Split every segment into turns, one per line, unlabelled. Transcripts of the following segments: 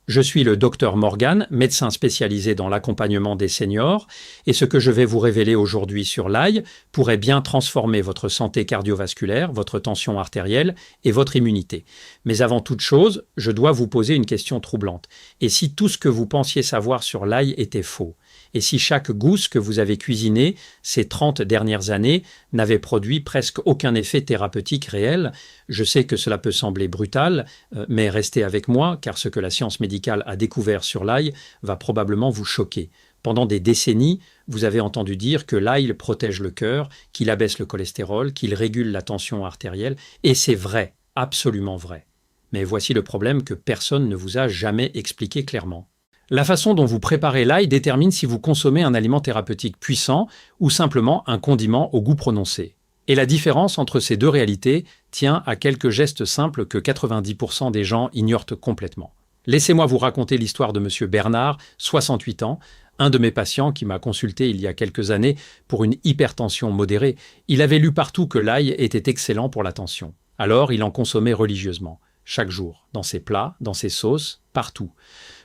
Je suis le docteur Morgan, médecin spécialisé dans l'accompagnement des seniors, et ce que je vais vous révéler aujourd'hui sur l'ail pourrait bien transformer votre santé cardiovasculaire, votre tension artérielle et votre immunité. Mais avant toute chose, je dois vous poser une question troublante. Et si tout ce que vous pensiez savoir sur l'ail était faux? Et si chaque gousse que vous avez cuisinée ces 30 dernières années n'avait produit presque aucun effet thérapeutique réel? Je sais que cela peut sembler brutal, mais restez avec moi, car ce que la science médicale a découvert sur l'ail va probablement vous choquer. Pendant des décennies, vous avez entendu dire que l'ail protège le cœur, qu'il abaisse le cholestérol, qu'il régule la tension artérielle, et c'est vrai, absolument vrai. Mais voici le problème que personne ne vous a jamais expliqué clairement. La façon dont vous préparez l'ail détermine si vous consommez un aliment thérapeutique puissant ou simplement un condiment au goût prononcé. Et la différence entre ces deux réalités tient à quelques gestes simples que 90% des gens ignorent complètement. Laissez-moi vous raconter l'histoire de M. Bernard, 68 ans, un de mes patients qui m'a consulté il y a quelques années pour une hypertension modérée. Il avait lu partout que l'ail était excellent pour la tension. Alors il en consommait religieusement, chaque jour, dans ses plats, dans ses sauces, partout.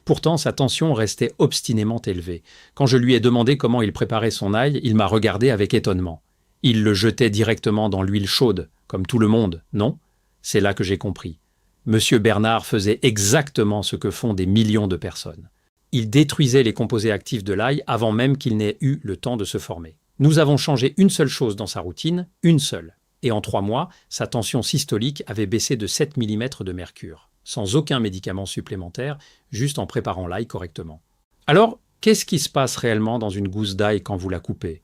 Pourtant, sa tension restait obstinément élevée. Quand je lui ai demandé comment il préparait son ail, il m'a regardé avec étonnement. Il le jetait directement dans l'huile chaude, comme tout le monde, non? C'est là que j'ai compris. Monsieur Bernard faisait exactement ce que font des millions de personnes. Il détruisait les composés actifs de l'ail avant même qu'il n'ait eu le temps de se former. Nous avons changé une seule chose dans sa routine, une seule. Et en 3 mois, sa tension systolique avait baissé de 7 mm de mercure, sans aucun médicament supplémentaire, juste en préparant l'ail correctement. Alors, qu'est-ce qui se passe réellement dans une gousse d'ail quand vous la coupez?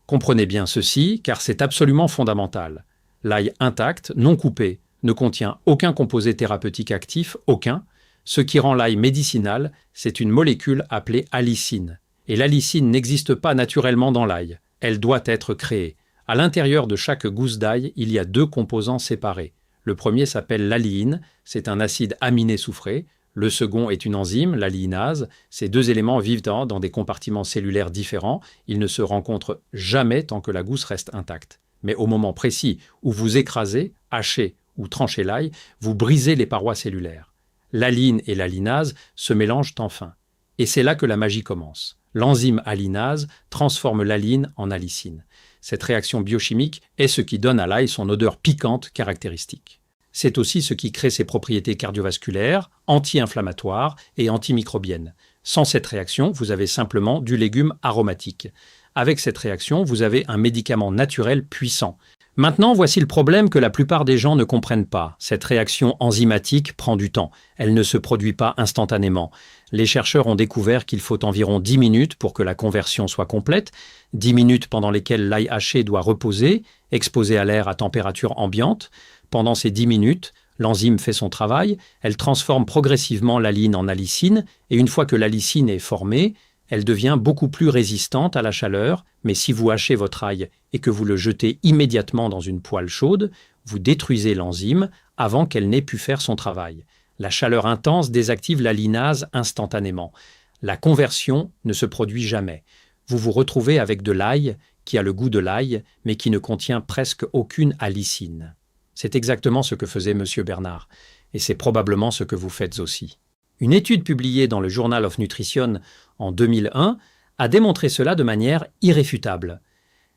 Comprenez bien ceci, car c'est absolument fondamental. L'ail intact, non coupé, ne contient aucun composé thérapeutique actif, aucun. Ce qui rend l'ail médicinal, c'est une molécule appelée allicine. Et l'allicine n'existe pas naturellement dans l'ail. Elle doit être créée. À l'intérieur de chaque gousse d'ail, il y a 2 composants séparés. Le premier s'appelle l'alliine, c'est un acide aminé soufré. Le second est une enzyme, l'alliinase. Ces 2 éléments vivent dans des compartiments cellulaires différents. Ils ne se rencontrent jamais tant que la gousse reste intacte. Mais au moment précis où vous écrasez, hachez ou tranchez l'ail, vous brisez les parois cellulaires. L'alline et l'allinase se mélangent enfin. Et c'est là que la magie commence. L'enzyme allinase transforme l'alline en allicine. Cette réaction biochimique est ce qui donne à l'ail son odeur piquante caractéristique. C'est aussi ce qui crée ses propriétés cardiovasculaires, anti-inflammatoires et antimicrobiennes. Sans cette réaction, vous avez simplement du légume aromatique. Avec cette réaction, vous avez un médicament naturel puissant. Maintenant, voici le problème que la plupart des gens ne comprennent pas. Cette réaction enzymatique prend du temps. Elle ne se produit pas instantanément. Les chercheurs ont découvert qu'il faut environ 10 minutes pour que la conversion soit complète, 10 minutes pendant lesquelles l'ail haché doit reposer, exposé à l'air à température ambiante. Pendant ces 10 minutes, l'enzyme fait son travail, elle transforme progressivement l'alline en allicine, et une fois que l'allicine est formée, elle devient beaucoup plus résistante à la chaleur, mais si vous hachez votre ail et que vous le jetez immédiatement dans une poêle chaude, vous détruisez l'enzyme avant qu'elle n'ait pu faire son travail. La chaleur intense désactive l'allinase instantanément. La conversion ne se produit jamais. Vous vous retrouvez avec de l'ail qui a le goût de l'ail, mais qui ne contient presque aucune allicine. C'est exactement ce que faisait M. Bernard, et c'est probablement ce que vous faites aussi. Une étude publiée dans le Journal of Nutrition en 2001 a démontré cela de manière irréfutable.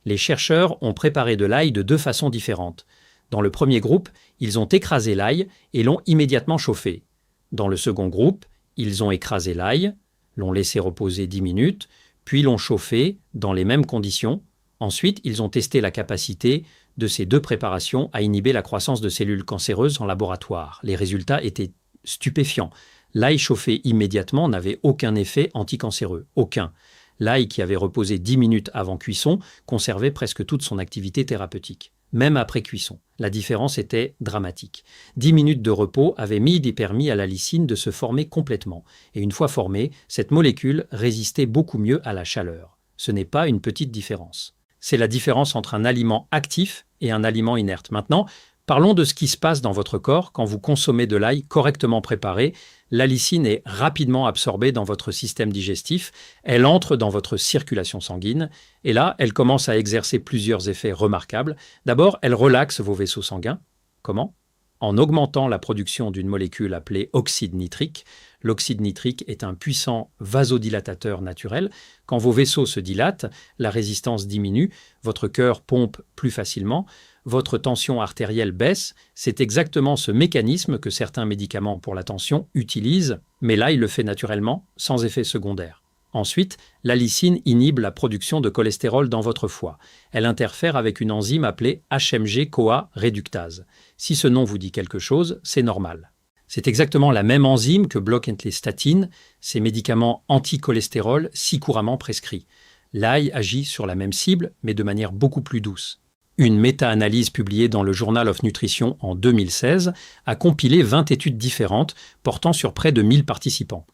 Les chercheurs ont préparé de l'ail de 2 façons différentes. Dans le premier groupe, ils ont écrasé l'ail et l'ont immédiatement chauffé. Dans le second groupe, ils ont écrasé l'ail, l'ont laissé reposer 10 minutes, puis l'ont chauffé dans les mêmes conditions. Ensuite, ils ont testé la capacité de ces 2 préparations à inhiber la croissance de cellules cancéreuses en laboratoire. Les résultats étaient stupéfiants. L'ail chauffé immédiatement n'avait aucun effet anticancéreux, aucun. L'ail qui avait reposé 10 minutes avant cuisson conservait presque toute son activité thérapeutique, même après cuisson. La différence était dramatique. 10 minutes de repos avaient permis à l'allicine de se former complètement. Et une fois formée, cette molécule résistait beaucoup mieux à la chaleur. Ce n'est pas une petite différence. C'est la différence entre un aliment actif et un aliment inerte. Maintenant, parlons de ce qui se passe dans votre corps quand vous consommez de l'ail correctement préparé. L'allicine est rapidement absorbée dans votre système digestif, elle entre dans votre circulation sanguine, et là, elle commence à exercer plusieurs effets remarquables. D'abord, elle relaxe vos vaisseaux sanguins. Comment? En augmentant la production d'une molécule appelée oxyde nitrique. L'oxyde nitrique est un puissant vasodilatateur naturel. Quand vos vaisseaux se dilatent, la résistance diminue, votre cœur pompe plus facilement, votre tension artérielle baisse. C'est exactement ce mécanisme que certains médicaments pour la tension utilisent, mais là, il le fait naturellement, sans effet secondaire. Ensuite, l'allicine inhibe la production de cholestérol dans votre foie. Elle interfère avec une enzyme appelée HMG-CoA réductase. Si ce nom vous dit quelque chose, c'est normal. C'est exactement la même enzyme que bloquent les statines, ces médicaments anti-cholestérol si couramment prescrits. L'ail agit sur la même cible, mais de manière beaucoup plus douce. Une méta-analyse publiée dans le Journal of Nutrition en 2016 a compilé 20 études différentes portant sur près de 1000 participants.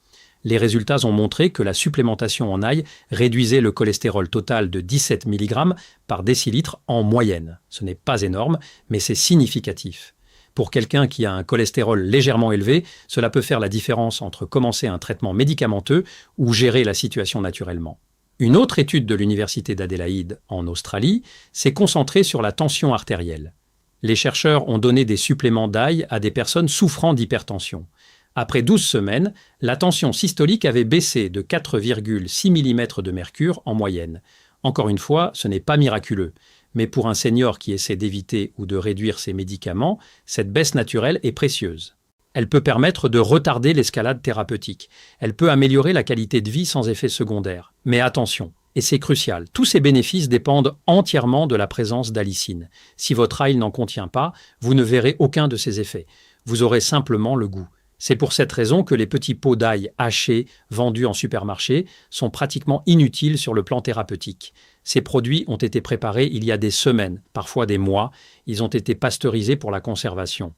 Les résultats ont montré que la supplémentation en ail réduisait le cholestérol total de 17 mg par décilitre en moyenne. Ce n'est pas énorme, mais c'est significatif. Pour quelqu'un qui a un cholestérol légèrement élevé, cela peut faire la différence entre commencer un traitement médicamenteux ou gérer la situation naturellement. Une autre étude de l'Université d'Adélaïde, en Australie, s'est concentrée sur la tension artérielle. Les chercheurs ont donné des suppléments d'ail à des personnes souffrant d'hypertension. Après 12 semaines, la tension systolique avait baissé de 4,6 mm de mercure en moyenne. Encore une fois, ce n'est pas miraculeux. Mais pour un senior qui essaie d'éviter ou de réduire ses médicaments, cette baisse naturelle est précieuse. Elle peut permettre de retarder l'escalade thérapeutique. Elle peut améliorer la qualité de vie sans effet secondaire. Mais attention, et c'est crucial, tous ces bénéfices dépendent entièrement de la présence d'allicine. Si votre ail n'en contient pas, vous ne verrez aucun de ces effets. Vous aurez simplement le goût. C'est pour cette raison que les petits pots d'ail hachés vendus en supermarché sont pratiquement inutiles sur le plan thérapeutique. Ces produits ont été préparés il y a des semaines, parfois des mois. Ils ont été pasteurisés pour la conservation.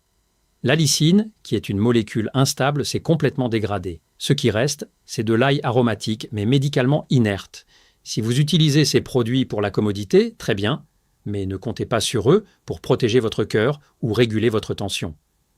L'allicine, qui est une molécule instable, s'est complètement dégradée. Ce qui reste, c'est de l'ail aromatique, mais médicalement inerte. Si vous utilisez ces produits pour la commodité, très bien, mais ne comptez pas sur eux pour protéger votre cœur ou réguler votre tension.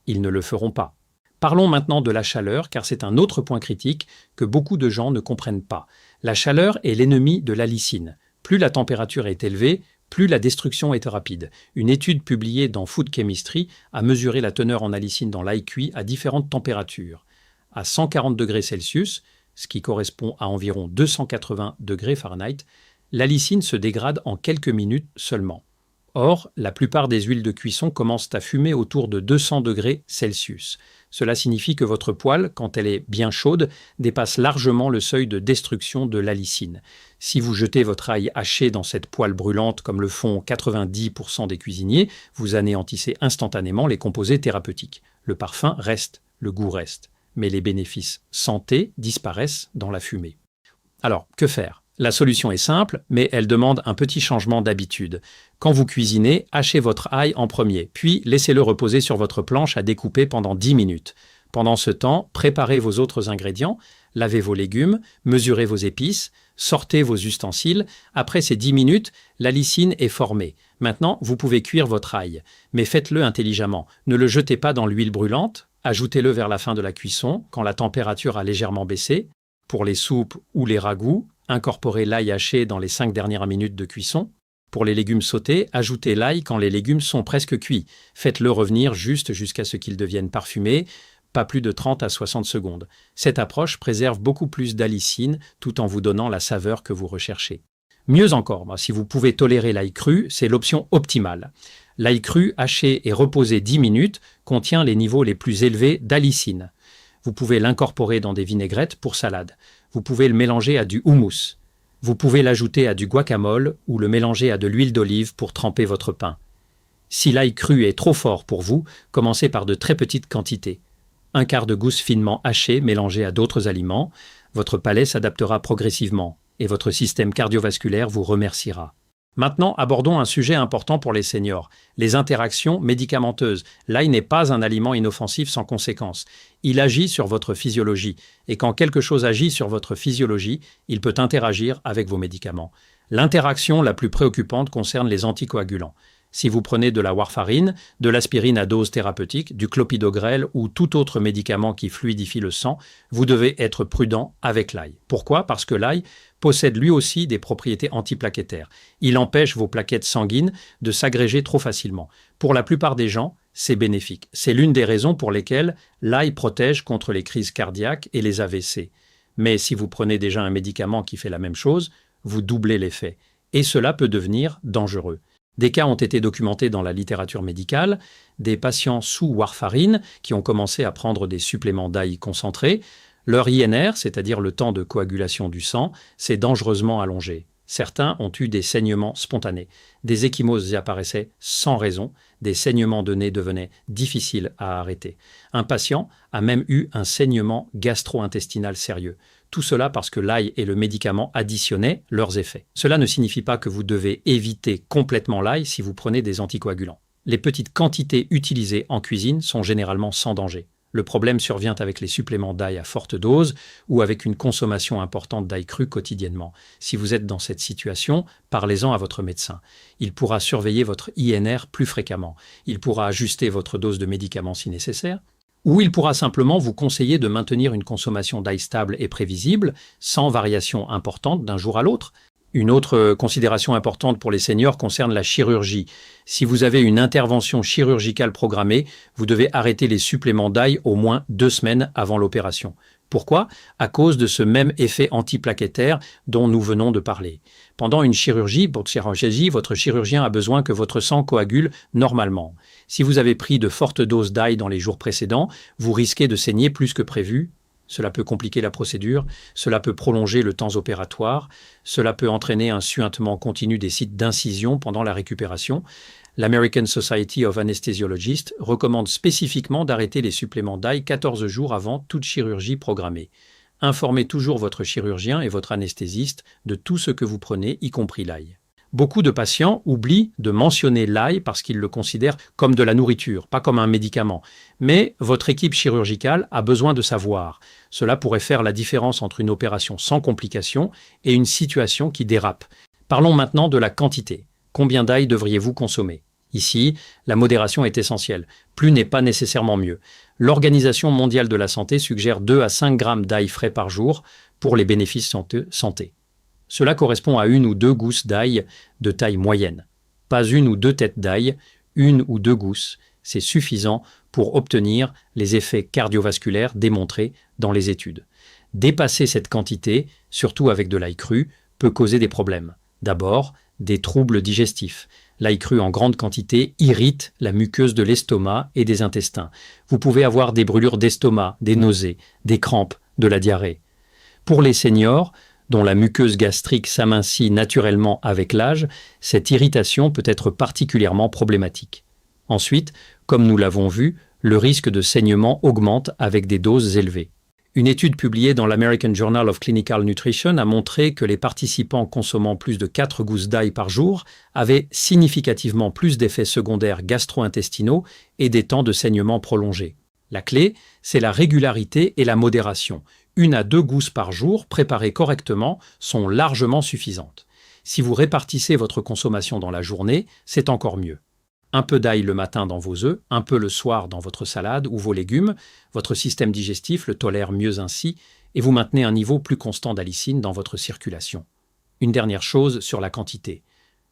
Ils ne le feront pas. Parlons maintenant de la chaleur, car c'est un autre point critique que beaucoup de gens ne comprennent pas. La chaleur est l'ennemi de l'allicine. Plus la température est élevée, plus la destruction est rapide. Une étude publiée dans Food Chemistry a mesuré la teneur en allicine dans l'ail cuit à différentes températures. À 140 degrés Celsius, ce qui correspond à environ 280 degrés Fahrenheit, l'allicine se dégrade en quelques minutes seulement. Or, la plupart des huiles de cuisson commencent à fumer autour de 200 degrés Celsius. Cela signifie que votre poêle, quand elle est bien chaude, dépasse largement le seuil de destruction de l'allicine. Si vous jetez votre ail haché dans cette poêle brûlante comme le font 90% des cuisiniers, vous anéantissez instantanément les composés thérapeutiques. Le parfum reste, le goût reste, mais les bénéfices santé disparaissent dans la fumée. Alors, que faire ? La solution est simple, mais elle demande un petit changement d'habitude. Quand vous cuisinez, hachez votre ail en premier, puis laissez-le reposer sur votre planche à découper pendant 10 minutes. Pendant ce temps, préparez vos autres ingrédients, lavez vos légumes, mesurez vos épices, sortez vos ustensiles. Après ces 10 minutes, l'allicine est formée. Maintenant, vous pouvez cuire votre ail, mais faites-le intelligemment. Ne le jetez pas dans l'huile brûlante, ajoutez-le vers la fin de la cuisson, quand la température a légèrement baissé. Pour les soupes ou les ragoûts, incorporez l'ail haché dans les 5 dernières minutes de cuisson. Pour les légumes sautés, ajoutez l'ail quand les légumes sont presque cuits. Faites-le revenir juste jusqu'à ce qu'ils deviennent parfumés, pas plus de 30 à 60 secondes. Cette approche préserve beaucoup plus d'allicine tout en vous donnant la saveur que vous recherchez. Mieux encore, si vous pouvez tolérer l'ail cru, c'est l'option optimale. L'ail cru haché et reposé 10 minutes contient les niveaux les plus élevés d'allicine. Vous pouvez l'incorporer dans des vinaigrettes pour salade. Vous pouvez le mélanger à du houmous. Vous pouvez l'ajouter à du guacamole ou le mélanger à de l'huile d'olive pour tremper votre pain. Si l'ail cru est trop fort pour vous, commencez par de très petites quantités. 1/4 de gousse finement hachée mélangée à d'autres aliments. Votre palais s'adaptera progressivement et votre système cardiovasculaire vous remerciera. Maintenant, abordons un sujet important pour les seniors, les interactions médicamenteuses. L'ail n'est pas un aliment inoffensif sans conséquence. Il agit sur votre physiologie. Et quand quelque chose agit sur votre physiologie, il peut interagir avec vos médicaments. L'interaction la plus préoccupante concerne les anticoagulants. Si vous prenez de la warfarine, de l'aspirine à dose thérapeutique, du clopidogrel ou tout autre médicament qui fluidifie le sang, vous devez être prudent avec l'ail. Pourquoi ? Parce que l'ail possède lui aussi des propriétés antiplaquettaires. Il empêche vos plaquettes sanguines de s'agréger trop facilement. Pour la plupart des gens, c'est bénéfique. C'est l'une des raisons pour lesquelles l'ail protège contre les crises cardiaques et les AVC. Mais si vous prenez déjà un médicament qui fait la même chose, vous doublez l'effet. Et cela peut devenir dangereux. Des cas ont été documentés dans la littérature médicale, des patients sous warfarine qui ont commencé à prendre des suppléments d'ail concentrés. Leur INR, c'est-à-dire le temps de coagulation du sang, s'est dangereusement allongé. Certains ont eu des saignements spontanés. Des ecchymoses y apparaissaient sans raison. Des saignements de nez devenaient difficiles à arrêter. Un patient a même eu un saignement gastro-intestinal sérieux. Tout cela parce que l'ail et le médicament additionnaient leurs effets. Cela ne signifie pas que vous devez éviter complètement l'ail si vous prenez des anticoagulants. Les petites quantités utilisées en cuisine sont généralement sans danger. Le problème survient avec les suppléments d'ail à forte dose ou avec une consommation importante d'ail cru quotidiennement. Si vous êtes dans cette situation, parlez-en à votre médecin. Il pourra surveiller votre INR plus fréquemment. Il pourra ajuster votre dose de médicaments si nécessaire. Ou il pourra simplement vous conseiller de maintenir une consommation d'ail stable et prévisible, sans variation importante d'un jour à l'autre. Une autre considération importante pour les seniors concerne la chirurgie. Si vous avez une intervention chirurgicale programmée, vous devez arrêter les suppléments d'ail au moins 2 semaines avant l'opération. Pourquoi? À cause de ce même effet antiplaquettaire dont nous venons de parler. Pendant une chirurgie, votre chirurgien a besoin que votre sang coagule normalement. Si vous avez pris de fortes doses d'ail dans les jours précédents, vous risquez de saigner plus que prévu. Cela peut compliquer la procédure, cela peut prolonger le temps opératoire, cela peut entraîner un suintement continu des sites d'incision pendant la récupération. L'American Society of Anesthesiologists recommande spécifiquement d'arrêter les suppléments d'ail 14 jours avant toute chirurgie programmée. Informez toujours votre chirurgien et votre anesthésiste de tout ce que vous prenez, y compris l'ail. Beaucoup de patients oublient de mentionner l'ail parce qu'ils le considèrent comme de la nourriture, pas comme un médicament. Mais votre équipe chirurgicale a besoin de savoir. Cela pourrait faire la différence entre une opération sans complications et une situation qui dérape. Parlons maintenant de la quantité. Combien d'ail devriez-vous consommer? Ici, la modération est essentielle. Plus n'est pas nécessairement mieux. L'Organisation mondiale de la santé suggère 2 à 5 grammes d'ail frais par jour pour les bénéfices santé. Cela correspond à 1 ou 2 gousses d'ail de taille moyenne. Pas 1 ou 2 têtes d'ail, 1 ou 2 gousses. C'est suffisant pour obtenir les effets cardiovasculaires démontrés dans les études. Dépasser cette quantité, surtout avec de l'ail cru, peut causer des problèmes. D'abord, des troubles digestifs. L'ail cru en grande quantité irrite la muqueuse de l'estomac et des intestins. Vous pouvez avoir des brûlures d'estomac, des nausées, des crampes, de la diarrhée. Pour les seniors, dont la muqueuse gastrique s'amincit naturellement avec l'âge, cette irritation peut être particulièrement problématique. Ensuite, comme nous l'avons vu, le risque de saignement augmente avec des doses élevées. Une étude publiée dans l'American Journal of Clinical Nutrition a montré que les participants consommant plus de 4 gousses d'ail par jour avaient significativement plus d'effets secondaires gastro-intestinaux et des temps de saignement prolongés. La clé, c'est la régularité et la modération. 1 à 2 gousses par jour, préparées correctement, sont largement suffisantes. Si vous répartissez votre consommation dans la journée, c'est encore mieux. Un peu d'ail le matin dans vos œufs, un peu le soir dans votre salade ou vos légumes, votre système digestif le tolère mieux ainsi et vous maintenez un niveau plus constant d'allicine dans votre circulation. Une dernière chose sur la quantité.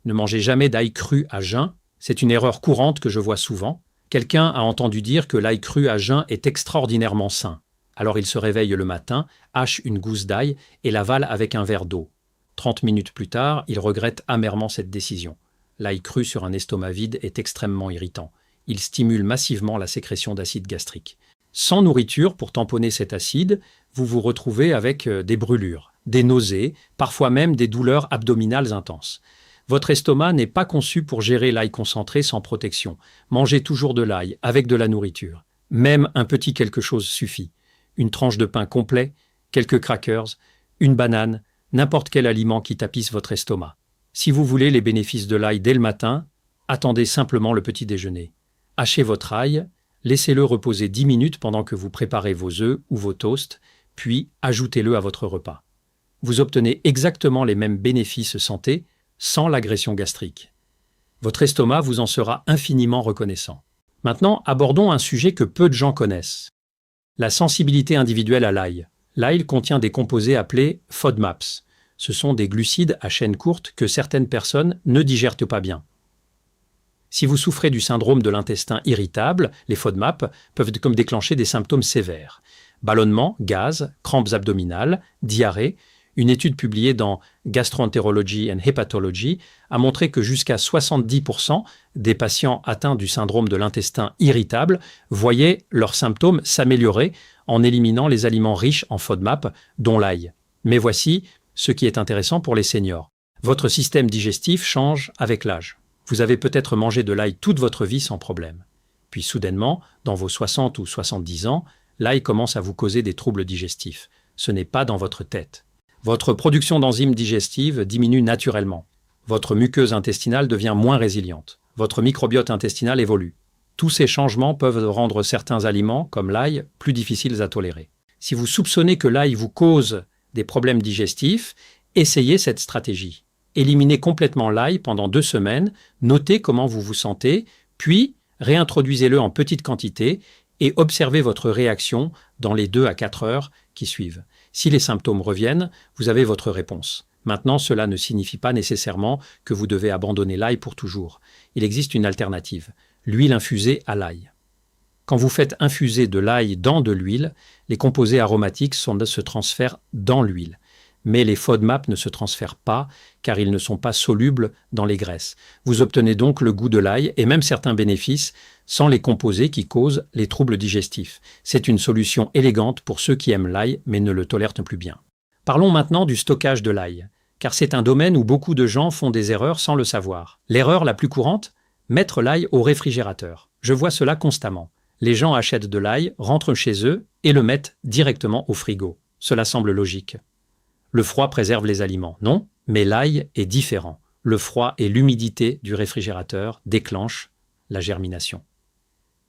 Ne mangez jamais d'ail cru à jeun, c'est une erreur courante que je vois souvent. Quelqu'un a entendu dire que l'ail cru à jeun est extraordinairement sain. Alors il se réveille le matin, hache une gousse d'ail et l'avale avec un verre d'eau. 30 minutes plus tard, il regrette amèrement cette décision. L'ail cru sur un estomac vide est extrêmement irritant. Il stimule massivement la sécrétion d'acide gastrique. Sans nourriture pour tamponner cet acide, vous vous retrouvez avec des brûlures, des nausées, parfois même des douleurs abdominales intenses. Votre estomac n'est pas conçu pour gérer l'ail concentré sans protection. Mangez toujours de l'ail avec de la nourriture. Même un petit quelque chose suffit. Une tranche de pain complet, quelques crackers, une banane, n'importe quel aliment qui tapisse votre estomac. Si vous voulez les bénéfices de l'ail dès le matin, attendez simplement le petit déjeuner. Hachez votre ail, laissez-le reposer 10 minutes pendant que vous préparez vos œufs ou vos toasts, puis ajoutez-le à votre repas. Vous obtenez exactement les mêmes bénéfices santé sans l'agression gastrique. Votre estomac vous en sera infiniment reconnaissant. Maintenant, abordons un sujet que peu de gens connaissent. La sensibilité individuelle à l'ail. L'ail contient des composés appelés FODMAPs. Ce sont des glucides à chaîne courte que certaines personnes ne digèrent pas bien. Si vous souffrez du syndrome de l'intestin irritable, les FODMAP peuvent comme déclencher des symptômes sévères. Ballonnement, gaz, crampes abdominales, diarrhée. Une étude publiée dans Gastroenterology and Hepatology a montré que jusqu'à 70% des patients atteints du syndrome de l'intestin irritable voyaient leurs symptômes s'améliorer en éliminant les aliments riches en FODMAP, dont l'ail. Mais voici ce qui est intéressant pour les seniors. Votre système digestif change avec l'âge. Vous avez peut-être mangé de l'ail toute votre vie sans problème. Puis soudainement, dans vos 60 ou 70 ans, l'ail commence à vous causer des troubles digestifs. Ce n'est pas dans votre tête. Votre production d'enzymes digestives diminue naturellement. Votre muqueuse intestinale devient moins résiliente. Votre microbiote intestinal évolue. Tous ces changements peuvent rendre certains aliments, comme l'ail, plus difficiles à tolérer. Si vous soupçonnez que l'ail vous cause des problèmes digestifs, essayez cette stratégie. Éliminez complètement l'ail pendant 2 semaines, notez comment vous vous sentez, puis réintroduisez-le en petite quantité et observez votre réaction dans les 2 à 4 heures qui suivent. Si les symptômes reviennent, vous avez votre réponse. Maintenant, cela ne signifie pas nécessairement que vous devez abandonner l'ail pour toujours. Il existe une alternative, l'huile infusée à l'ail. Quand vous faites infuser de l'ail dans de l'huile, les composés aromatiques se transfèrent dans l'huile. Mais les FODMAP ne se transfèrent pas car ils ne sont pas solubles dans les graisses. Vous obtenez donc le goût de l'ail et même certains bénéfices sans les composés qui causent les troubles digestifs. C'est une solution élégante pour ceux qui aiment l'ail mais ne le tolèrent plus bien. Parlons maintenant du stockage de l'ail, car c'est un domaine où beaucoup de gens font des erreurs sans le savoir. L'erreur la plus courante, mettre l'ail au réfrigérateur. Je vois cela constamment. Les gens achètent de l'ail, rentrent chez eux et le mettent directement au frigo. Cela semble logique. Le froid préserve les aliments, non? Mais l'ail est différent. Le froid et l'humidité du réfrigérateur déclenchent la germination.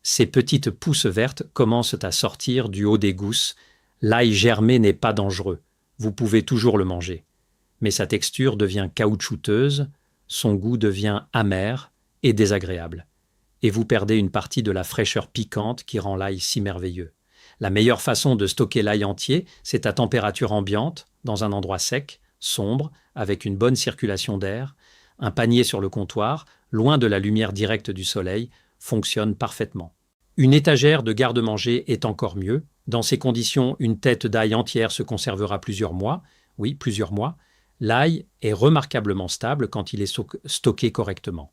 Ces petites pousses vertes commencent à sortir du haut des gousses. L'ail germé n'est pas dangereux. Vous pouvez toujours le manger. Mais sa texture devient caoutchouteuse, son goût devient amer et désagréable. Et vous perdez une partie de la fraîcheur piquante qui rend l'ail si merveilleux. La meilleure façon de stocker l'ail entier, c'est à température ambiante, dans un endroit sec, sombre, avec une bonne circulation d'air. Un panier sur le comptoir, loin de la lumière directe du soleil, fonctionne parfaitement. Une étagère de garde-manger est encore mieux. Dans ces conditions, une tête d'ail entière se conservera plusieurs mois. Oui, plusieurs mois. L'ail est remarquablement stable quand il est stocké correctement.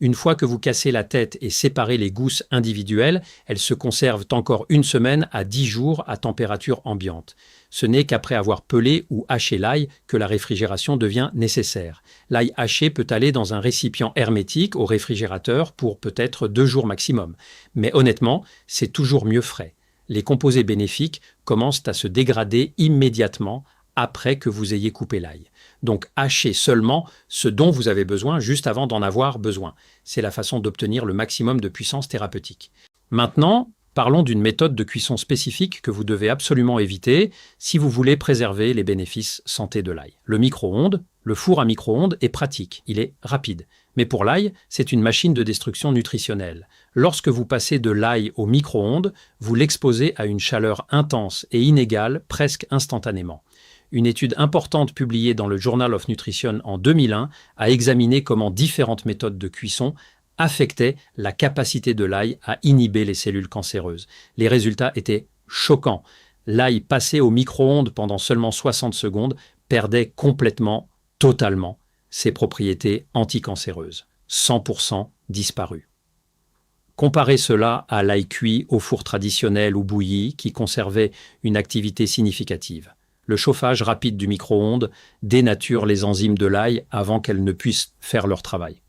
Une fois que vous cassez la tête et séparez les gousses individuelles, elles se conservent encore 1 semaine à 10 jours à température ambiante. Ce n'est qu'après avoir pelé ou haché l'ail que la réfrigération devient nécessaire. L'ail haché peut aller dans un récipient hermétique au réfrigérateur pour peut-être 2 jours maximum. Mais honnêtement, c'est toujours mieux frais. Les composés bénéfiques commencent à se dégrader immédiatement après que vous ayez coupé l'ail. Donc hachez seulement ce dont vous avez besoin juste avant d'en avoir besoin. C'est la façon d'obtenir le maximum de puissance thérapeutique. Maintenant, parlons d'une méthode de cuisson spécifique que vous devez absolument éviter si vous voulez préserver les bénéfices santé de l'ail. Le micro-ondes, le four à micro-ondes est pratique, il est rapide. Mais pour l'ail, c'est une machine de destruction nutritionnelle. Lorsque vous passez de l'ail au micro-ondes, vous l'exposez à une chaleur intense et inégale presque instantanément. Une étude importante publiée dans le Journal of Nutrition en 2001 a examiné comment différentes méthodes de cuisson affectaient la capacité de l'ail à inhiber les cellules cancéreuses. Les résultats étaient choquants. L'ail passé au micro-ondes pendant seulement 60 secondes perdait complètement, totalement, ses propriétés anticancéreuses. 100% disparues. Comparez cela à l'ail cuit au four traditionnel ou bouilli qui conservait une activité significative. Le chauffage rapide du micro-ondes dénature les enzymes de l'ail avant qu'elles ne puissent faire leur travail.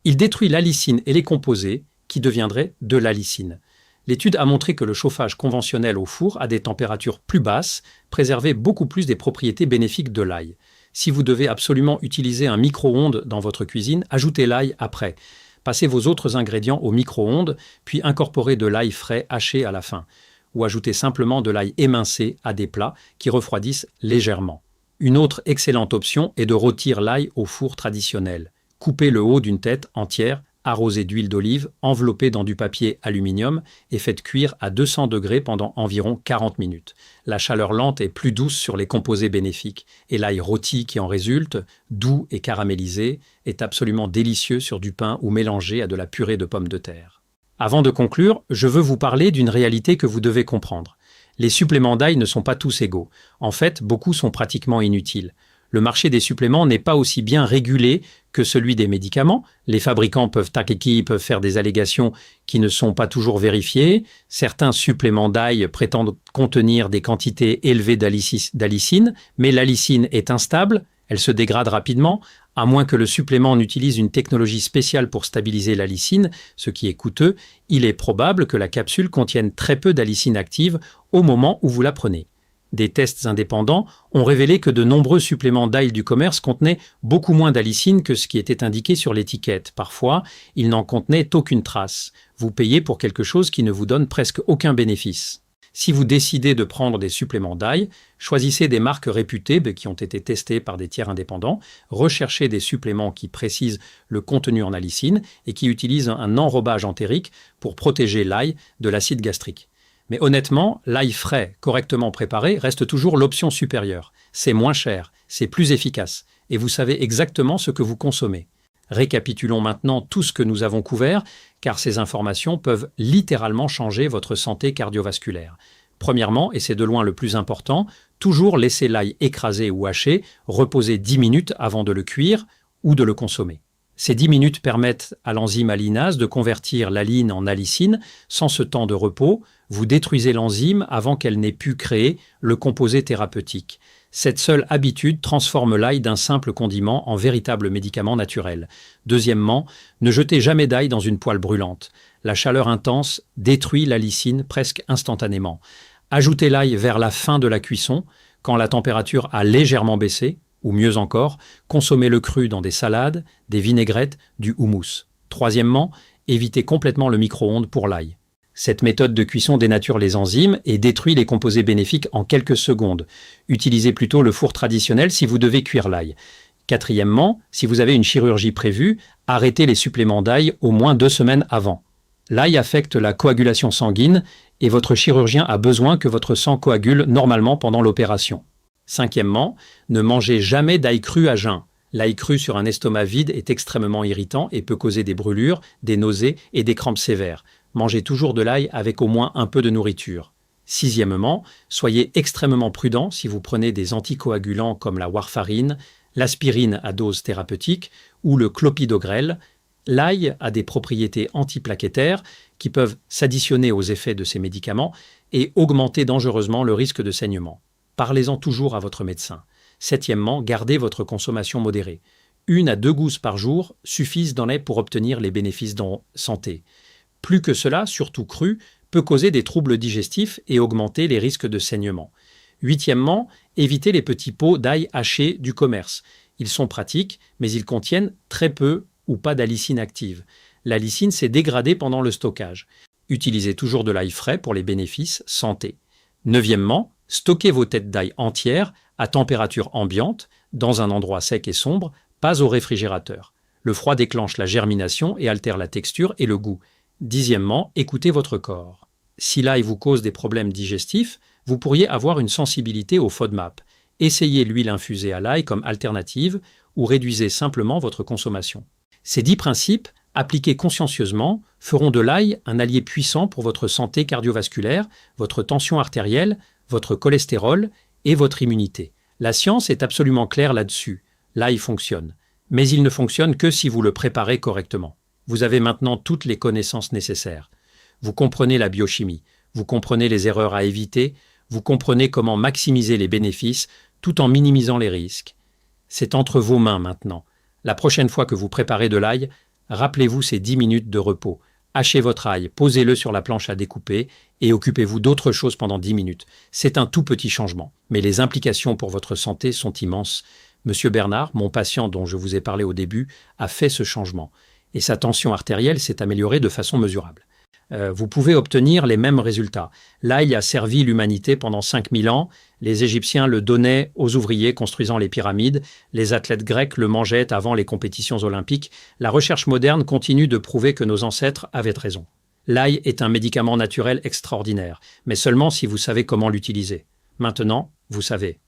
Il détruit l'allicine et les composés qui deviendraient de l'allicine. L'étude a montré que le chauffage conventionnel au four à des températures plus basses préservait beaucoup plus des propriétés bénéfiques de l'ail. Si vous devez absolument utiliser un micro-ondes dans votre cuisine, ajoutez l'ail après. Passez vos autres ingrédients au micro-ondes, puis incorporez de l'ail frais haché à la fin. Ou ajoutez simplement de l'ail émincé à des plats qui refroidissent légèrement. Une autre excellente option est de rôtir l'ail au four traditionnel. Coupez le haut d'une tête entière arrosé d'huile d'olive, enveloppé dans du papier aluminium et faites cuire à 200 degrés pendant environ 40 minutes. La chaleur lente est plus douce sur les composés bénéfiques et l'ail rôti qui en résulte, doux et caramélisé, est absolument délicieux sur du pain ou mélangé à de la purée de pommes de terre. Avant de conclure, je veux vous parler d'une réalité que vous devez comprendre. Les suppléments d'ail ne sont pas tous égaux. En fait, beaucoup sont pratiquement inutiles. Le marché des suppléments n'est pas aussi bien régulé que celui des médicaments. Les fabricants peuvent faire des allégations qui ne sont pas toujours vérifiées. Certains suppléments d'ail prétendent contenir des quantités élevées d'allicine, mais l'allicine est instable, elle se dégrade rapidement, à moins que le supplément n'utilise une technologie spéciale pour stabiliser l'allicine, ce qui est coûteux, il est probable que la capsule contienne très peu d'allicine active au moment où vous la prenez. Des tests indépendants ont révélé que de nombreux suppléments d'ail du commerce contenaient beaucoup moins d'allicine que ce qui était indiqué sur l'étiquette. Parfois, ils n'en contenaient aucune trace. Vous payez pour quelque chose qui ne vous donne presque aucun bénéfice. Si vous décidez de prendre des suppléments d'ail, choisissez des marques réputées qui ont été testées par des tiers indépendants, recherchez des suppléments qui précisent le contenu en allicine et qui utilisent un enrobage entérique pour protéger l'ail de l'acide gastrique. Mais honnêtement, l'ail frais, correctement préparé, reste toujours l'option supérieure. C'est moins cher, c'est plus efficace, et vous savez exactement ce que vous consommez. Récapitulons maintenant tout ce que nous avons couvert, car ces informations peuvent littéralement changer votre santé cardiovasculaire. Premièrement, et c'est de loin le plus important, toujours laisser l'ail écrasé ou haché reposer 10 minutes avant de le cuire ou de le consommer. Ces 10 minutes permettent à l'enzyme alinase de convertir l'aline en allicine. Sans ce temps de repos, vous détruisez l'enzyme avant qu'elle n'ait pu créer le composé thérapeutique. Cette seule habitude transforme l'ail d'un simple condiment en véritable médicament naturel. Deuxièmement, ne jetez jamais d'ail dans une poêle brûlante. La chaleur intense détruit l'allicine presque instantanément. Ajoutez l'ail vers la fin de la cuisson, quand la température a légèrement baissé, ou mieux encore, consommez-le cru dans des salades, des vinaigrettes, du houmous. Troisièmement, évitez complètement le micro-ondes pour l'ail. Cette méthode de cuisson dénature les enzymes et détruit les composés bénéfiques en quelques secondes. Utilisez plutôt le four traditionnel si vous devez cuire l'ail. Quatrièmement, si vous avez une chirurgie prévue, arrêtez les suppléments d'ail au moins 2 semaines avant. L'ail affecte la coagulation sanguine et votre chirurgien a besoin que votre sang coagule normalement pendant l'opération. Cinquièmement, ne mangez jamais d'ail cru à jeun. L'ail cru sur un estomac vide est extrêmement irritant et peut causer des brûlures, des nausées et des crampes sévères. Mangez toujours de l'ail avec au moins un peu de nourriture. Sixièmement, soyez extrêmement prudent si vous prenez des anticoagulants comme la warfarine, l'aspirine à dose thérapeutique ou le clopidogrel. L'ail a des propriétés antiplaquettaires qui peuvent s'additionner aux effets de ces médicaments et augmenter dangereusement le risque de saignement. Parlez-en toujours à votre médecin. Septièmement, gardez votre consommation modérée. 1 à 2 gousses par jour suffisent dans lait pour obtenir les bénéfices de santé. Plus que cela, surtout cru, peut causer des troubles digestifs et augmenter les risques de saignement. Huitièmement, évitez les petits pots d'ail haché du commerce. Ils sont pratiques, mais ils contiennent très peu ou pas d'allicine active. L'allicine s'est dégradée pendant le stockage. Utilisez toujours de l'ail frais pour les bénéfices santé. Neuvièmement, stockez vos têtes d'ail entières à température ambiante, dans un endroit sec et sombre, pas au réfrigérateur. Le froid déclenche la germination et altère la texture et le goût. Dixièmement, écoutez votre corps. Si l'ail vous cause des problèmes digestifs, vous pourriez avoir une sensibilité au FODMAP. Essayez l'huile infusée à l'ail comme alternative ou réduisez simplement votre consommation. Ces 10 principes, appliqués consciencieusement, feront de l'ail un allié puissant pour votre santé cardiovasculaire, votre tension artérielle, votre cholestérol et votre immunité. La science est absolument claire là-dessus. L'ail fonctionne. Mais il ne fonctionne que si vous le préparez correctement. Vous avez maintenant toutes les connaissances nécessaires. Vous comprenez la biochimie, vous comprenez les erreurs à éviter, vous comprenez comment maximiser les bénéfices tout en minimisant les risques. C'est entre vos mains maintenant. La prochaine fois que vous préparez de l'ail, rappelez-vous ces 10 minutes de repos. Hachez votre ail, posez-le sur la planche à découper et occupez-vous d'autre chose pendant 10 minutes. C'est un tout petit changement, mais les implications pour votre santé sont immenses. Monsieur Bernard, mon patient dont je vous ai parlé au début, a fait ce changement et sa tension artérielle s'est améliorée de façon mesurable. vous pouvez obtenir les mêmes résultats. L'ail a servi l'humanité pendant 5000 ans. Les Égyptiens le donnaient aux ouvriers construisant les pyramides. Les athlètes grecs le mangeaient avant les compétitions olympiques. La recherche moderne continue de prouver que nos ancêtres avaient raison. L'ail est un médicament naturel extraordinaire, mais seulement si vous savez comment l'utiliser. Maintenant, vous savez.